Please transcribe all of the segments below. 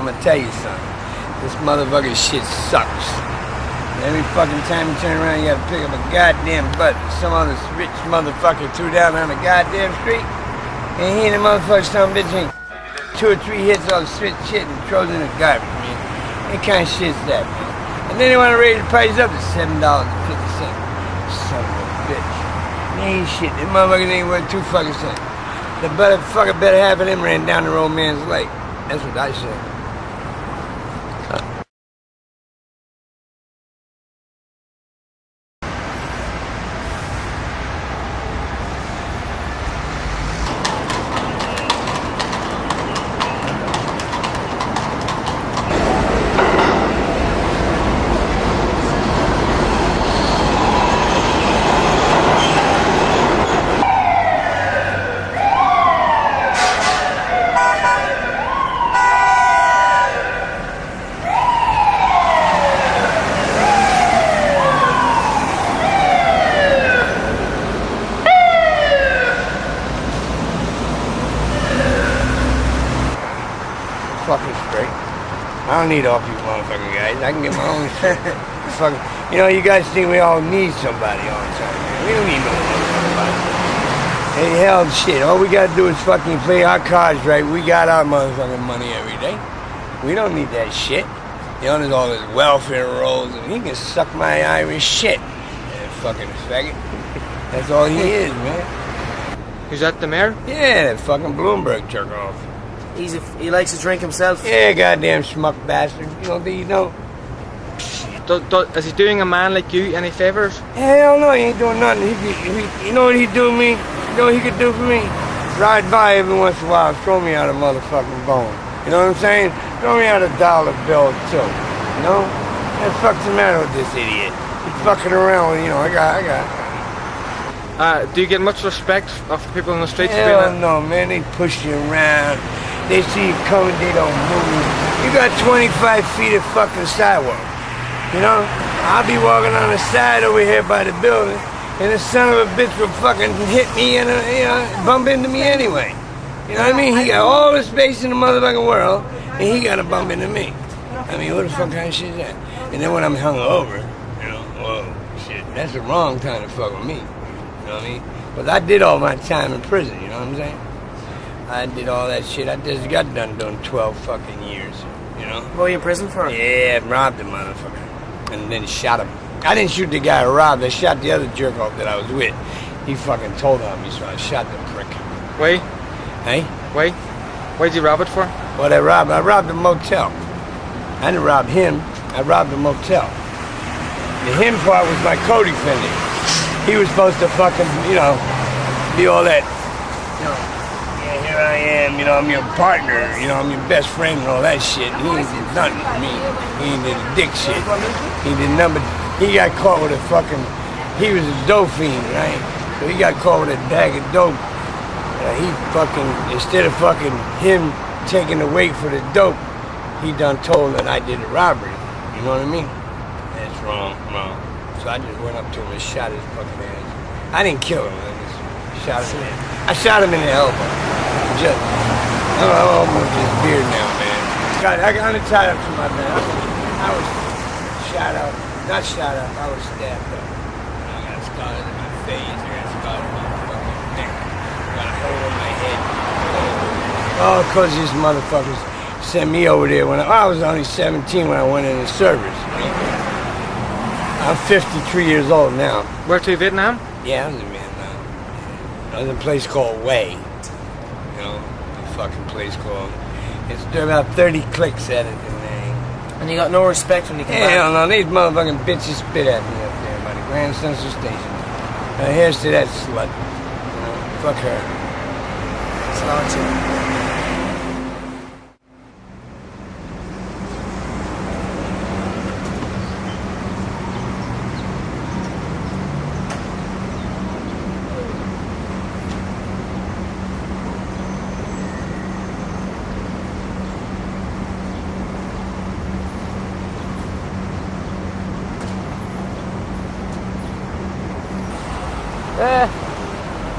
I'm gonna tell you something. This motherfucking shit sucks. Every fucking time you turn around, you gotta pick up a goddamn button. Some other rich motherfucker threw down on the goddamn street, and he and the motherfucker son of a bitch ain't 2 or 3 hits on the shit and throws it in the garbage, man. What kind of shit's that, man? And then they want to raise the price up to $7.50. Son of a bitch. They ain't shit. Them motherfuckers ain't worth 2 fucking cents. The fucking better half of them ran down the old man's lake. That's what I said. Fucking straight. I don't need all you motherfucking guys. I can get my own shit. Fucking, you know, you guys think we all need somebody all the time, man. We don't need no motherfucking. Hey, hell, shit. All we gotta do is fucking play our cards right. We got our motherfucking money every day. We don't need that shit. You know, there's all this welfare rolls, and he can suck my Irish shit. That fucking faggot. That's all he is, man. Is that the mayor? Yeah, that fucking Bloomberg jerk off. He likes to drink himself. Yeah, goddamn schmuck bastard. You don't think you know? Is he doing a man like you any favors? Hell no, he ain't doing nothing. You know what he'd do to me? You know what he could do for me? Ride by every once in a while, throw me out a motherfucking bone. You know what I'm saying? Throw me out a $1 bill too. You know? What the fuck's the matter with this idiot? He's fucking around with, you know, I got. Do you get much respect of people in the streets? Hell no, man. They push you around. They see you coming, they don't move. You got 25 feet of fucking sidewalk. You know? I'll be walking on the side over here by the building, and the son of a bitch will fucking hit me and, you know, bump into me anyway. You know what I mean? He got all the space in the motherfucking world, and he got to bump into me. I mean, what the fuck kind of shit is that? And then when I'm hungover, you know, whoa, shit, that's the wrong time to fuck with me. You know what I mean? But I did all my time in prison, you know what I'm saying? I did all that shit. I just got done doing 12 fucking years, you know? What were you in prison for? Yeah, robbed the motherfucker. And then shot him. I didn't shoot the guy who robbed. I shot the other jerk off that I was with. He fucking told on me, so I shot the prick. Why? Hey? Why? Why'd you rob it for? What I robbed a motel. I didn't rob him. I robbed a motel. The him part was my co-defendant. He was supposed to fucking, you know, be all that, you know, yeah, here I am, you know, I'm your partner, you know, I'm your best friend and all that shit. He ain't did nothing for me. He ain't did a dick shit. He did nothing. He got caught with a fucking, he was a dope fiend, right? So he got caught with a bag of dope. He fucking, instead of fucking him taking the weight for the dope, he done told that I did a robbery. You know what I mean? That's wrong. So I just went up to him and shot his fucking ass. I didn't kill him, I just shot him in. I shot him in the elbow. Just, I'm almost his beard now, man. God, I got untied up to my man. I was shot up, not shot up, I was stabbed up. I got scars in my face, I got scars in my fucking neck. I got a hole in my head. All because these motherfuckers sent me over there when I was only 17 when I went in the service. I'm 53 years old now. Where to, Vietnam? Yeah, I was in Vietnam. I was in a place called Way. You know, a fucking place called. There are about 30 clicks at it in there. And you got no respect when you come back? Hell no, these motherfucking bitches spit at me up there by the Grand Central Station. Here's to that slut. You know, fuck her. Slouching.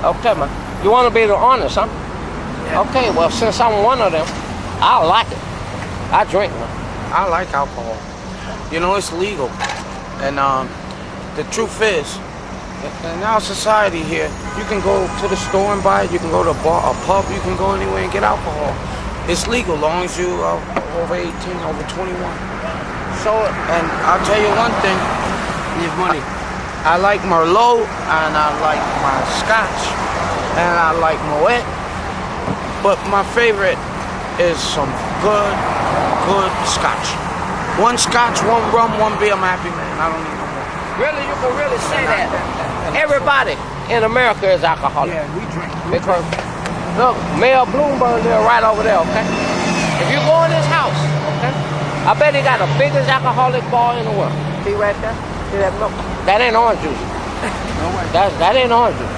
Okay, man. You want to be honest, huh? Yeah. Okay, well, since I'm one of them, I like it. I drink, man. I like alcohol. You know, it's legal. And the truth is, in our society here, you can go to the store and buy it. You can go to a bar, a pub. You can go anywhere and get alcohol. It's legal, long as you are over 18, over 21. So, and I'll tell you one thing. You have money. I like Merlot, and I like my Scotch, and I like Moet. But my favorite is some good Scotch. One Scotch, one rum, one beer, I'm a happy man. I don't need no more. Really, you can really say that. Everybody in America is alcoholic. Yeah, we drink. Because, look, Mayor Bloomberg live right over there, okay? If you go in his house, okay? I bet he got the biggest alcoholic bar in the world. See right there? See that milk? That ain't orange juice. No way. That ain't orange juice.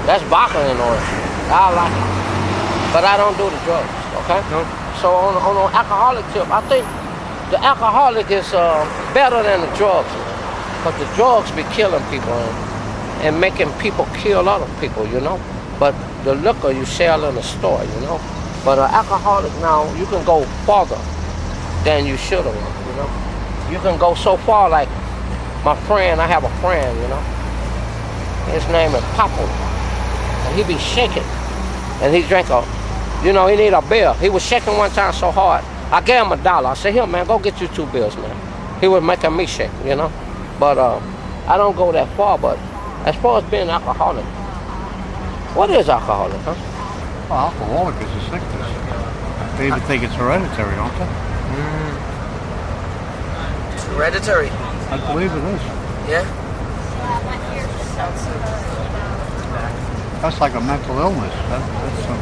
That's vodka and orange juice. I like it. But I don't do the drugs, okay? No. So on an alcoholic tip, I think the alcoholic is better than the drugs. Because the drugs be killing people and making people kill other people, you know? But the liquor you sell in the store, you know? But an alcoholic now, you can go farther than you should have, you know? You can go so far, like my friend, I have a friend, you know? His name is Papo. And he be shaking. And he drank he need a beer. He was shaking one time so hard. I gave him $1. I said, here, man, go get you 2 bills, man. He was making me shake, you know? But I don't go that far, but as far as being alcoholic, what is alcoholic, huh? Well, alcoholic is a sickness. They even think it's hereditary, don't they? It's hereditary. I believe it is. Yeah. That's like a mental illness. That's some,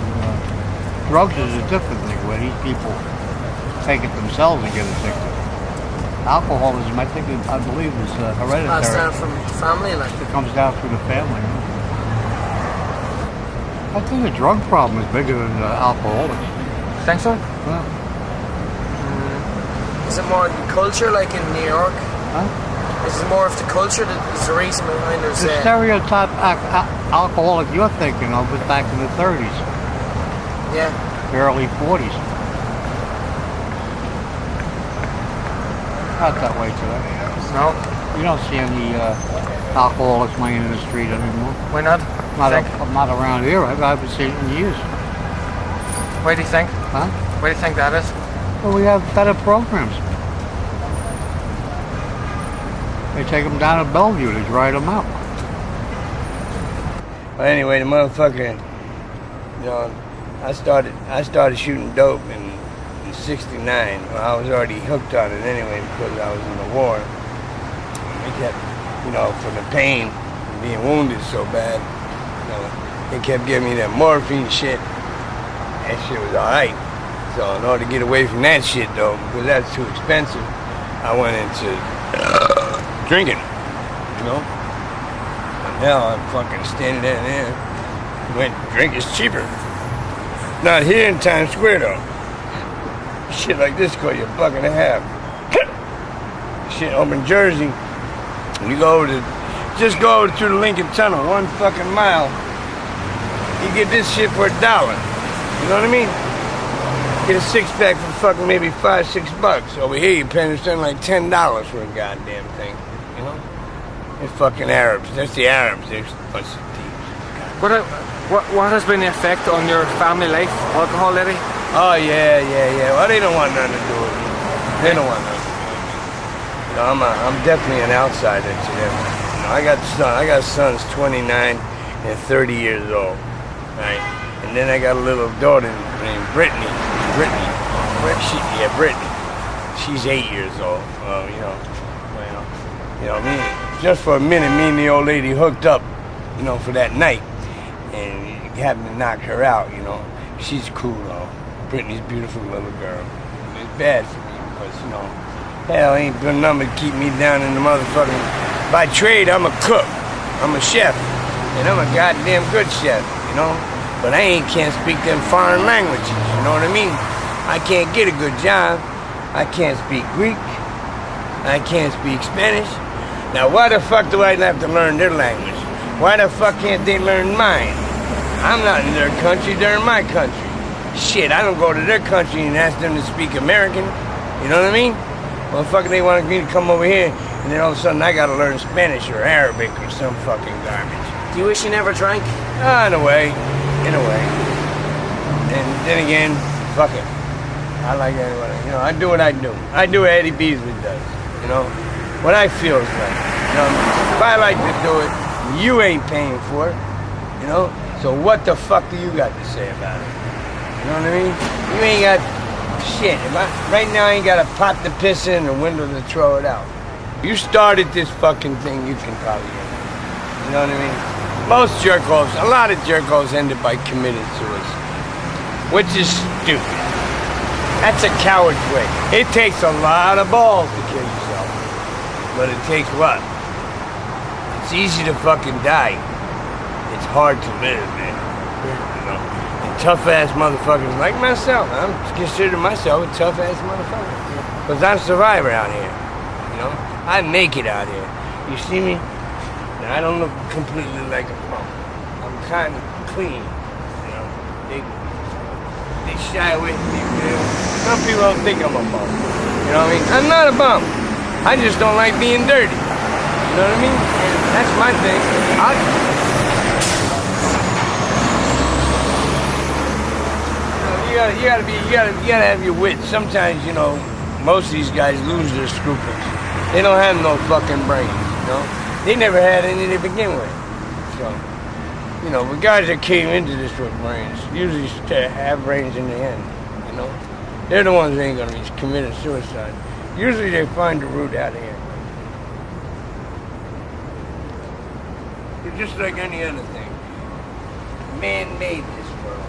drugs is a different thing where these people take it themselves and get addicted. Alcoholism, I believe, is hereditary. Passed down from family, like. It comes down through the family. I think the drug problem is bigger than alcoholics. Think so? Yeah. Is it more the culture, like in New York? Huh? Is it more of the culture that is the reason behind there's The stereotype alcoholic you're thinking of was back in the 30s, yeah. the early 40s. Not that way today. No. You don't see any alcoholics laying in the street anymore. Why not? Not around here. I haven't seen it in years. Why do you think? Huh? Why do you think that is? Well, we have better programs. They take them down to Bellevue to dry them out. Well, anyway, the motherfucker, I started shooting dope in '69. Well, I was already hooked on it anyway because I was in the war. They kept, from the pain, being wounded so bad, they kept giving me that morphine shit. That shit was all right. So in order to get away from that shit, though, because that's too expensive, I went into drinking, And now I'm fucking standing there. Went drink is cheaper. Not here in Times Square, though. Shit like this cost you $1.50. Shit over in Jersey, you just go over to the Lincoln Tunnel, 1 fucking mile. You get this shit for $1. You know what I mean? Get a 6-pack for fucking maybe $5-6. Over here, you're paying something like $10 for a goddamn thing. They're fucking Arabs. That's the Arabs. They're a bunch of thieves. What has been the effect on your family life, alcohol, Eddie? Oh yeah. Well, they don't want nothing to do with me. They don't want nothing to do with me. I'm definitely an outsider to them. I got sons 29 and 30 years old, right? And then I got a little daughter named Brittany. Brittany. She's 8 years old. Just for a minute, me and the old lady hooked up, for that night, and happened to knock her out. She's cool though. Brittany's a beautiful little girl. It's bad for me because hell ain't good enough to keep me down in the motherfucking. By trade, I'm a cook. I'm a chef, and I'm a goddamn good chef. But I can't speak them foreign languages. You know what I mean? I can't get a good job. I can't speak Greek. I can't speak Spanish. Now, why the fuck do I have to learn their language? Why the fuck can't they learn mine? I'm not in their country, they're in my country. Shit, I don't go to their country and ask them to speak American. You know what I mean? Motherfucker, they want me to come over here, and then all of a sudden I gotta learn Spanish or Arabic or some fucking garbage. Do you wish you never drank? In a way. And then again, fuck it. I like anyone. You know, I do what I do. I do what Eddie Beasley does. You know, what I feel is right. You know, if I like to do it, you ain't paying for it. You know, so what the fuck do you got to say about it? You know what I mean? You ain't got shit. Right now, I ain't got a pot to piss in and a window to throw it out. You started this fucking thing, you can probably end it. You know what I mean? Most jerk-offs, a lot of jerk-offs ended by committing suicide, which is stupid. That's a coward's way. It takes a lot of balls to kill yourself, but it takes what? It's easy to fucking die. It's hard to live, man. You know? And tough-ass motherfuckers like myself. I'm considering myself a tough-ass motherfucker. Because I'm a survivor out here. You know? I make it out here. You see me? Now, I don't look completely like a bum. I'm kind of clean. You know? They shy away from me, man. Some people don't think I'm a bum. You know what I mean? I'm not a bum. I just don't like being dirty. You know what I mean? And that's my thing. You gotta have your wits. Sometimes, you know, most of these guys lose their scruples. They don't have no fucking brains, you know? They never had any to begin with. So, you know, the guys that came into this with brains usually have brains in the end, you know? They're the ones that ain't gonna be committing suicide. Usually they find the root out of here. It's just like any other thing. Man made this world.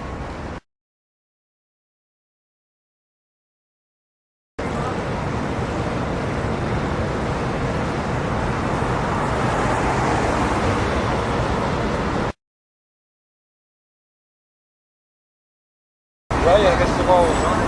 Well, yeah, I guess the ball was on.